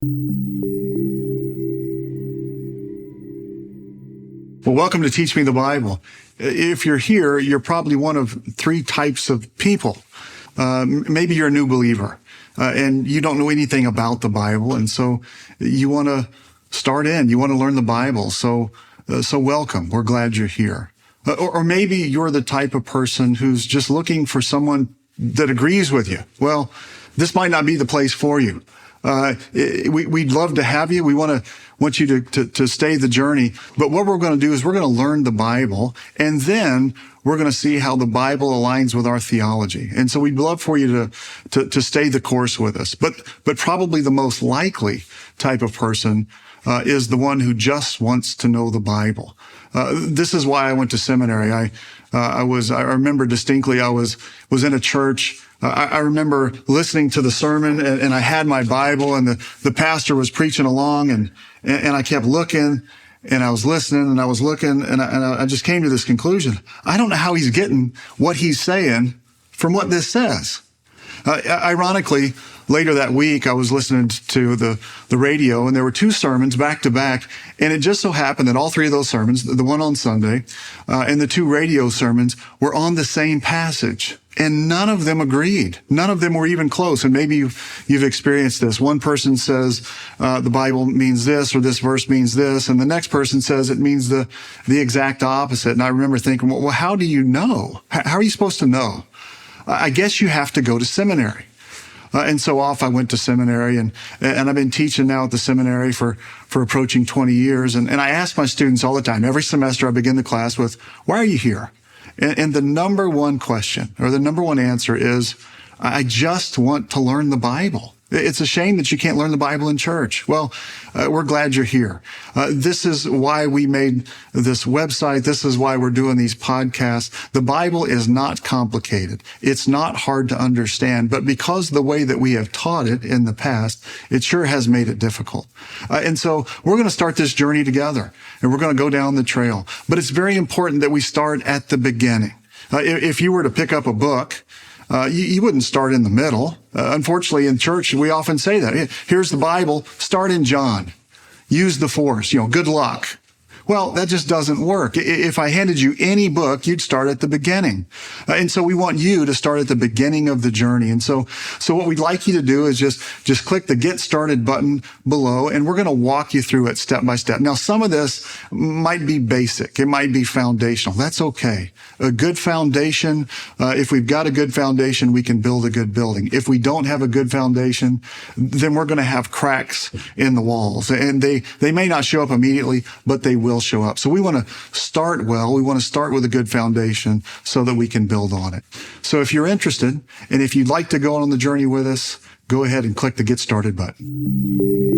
Well, welcome to Teach Me the Bible. If you're here, you're probably one of three types of people. Maybe you're a new believer and you don't know anything about the Bible, and so you want to start in. You want to learn the Bible. So welcome. We're glad you're here. Or maybe you're the type of person who's just looking for someone that agrees with you. Well, this might not be the place for you. We'd love to have you. We want you to stay the journey. But what we're going to do is we're going to learn the Bible, and then we're going to see how the Bible aligns with our theology. And so we'd love for you to stay the course with us. But probably the most likely type of person is the one who just wants to know the Bible. This is why I went to seminary. I remember distinctly I was in a church. I remember listening to the sermon, and I had my Bible, and the pastor was preaching along, and I kept looking, and I was listening, and I was looking, and I just came to this conclusion. I don't know how he's getting what he's saying from what this says. Ironically, later that week, I was listening to the radio, and there were two sermons back to back, and it just so happened that all three of those sermons, the one on Sunday and the two radio sermons, were on the same passage. And none of them agreed. None of them were even close. And maybe you've experienced this. One person says the Bible means this, or this verse means this, and the next person says it means the exact opposite. And I remember thinking, well, how do you know? How are you supposed to know? I guess you have to go to seminary. And so off I went to seminary, and I've been teaching now at the seminary for approaching 20 years. And I ask my students all the time, every semester I begin the class with, why are you here? And the number one question, or the number one answer is, I just want to learn the Bible. It's a shame that you can't learn the Bible in church. Well, we're glad you're here. This is why we made this website. This is why we're doing these podcasts. The Bible is not complicated. It's not hard to understand, but because the way that we have taught it in the past, it sure has made it difficult. And so we're going to start this journey together, and we're going to go down the trail. But it's very important that we start at the beginning. If you were to pick up a book, you wouldn't start in the middle. Unfortunately, in church, we often say that. Here's the Bible, start in John. Use the force, good luck. Well, that just doesn't work. If I handed you any book, you'd start at the beginning. And so we want you to start at the beginning of the journey. And so what we'd like you to do is just click the Get Started button below, and we're going to walk you through it step by step. Now, some of this might be basic. It might be foundational. That's okay. A good foundation, if we've got a good foundation, we can build a good building. If we don't have a good foundation, then we're going to have cracks in the walls. And they may not show up immediately, but they will show up. So we want to start well. We want to start with a good foundation so that we can build on it. So if you're interested, and if you'd like to go on the journey with us, go ahead and click the Get Started button.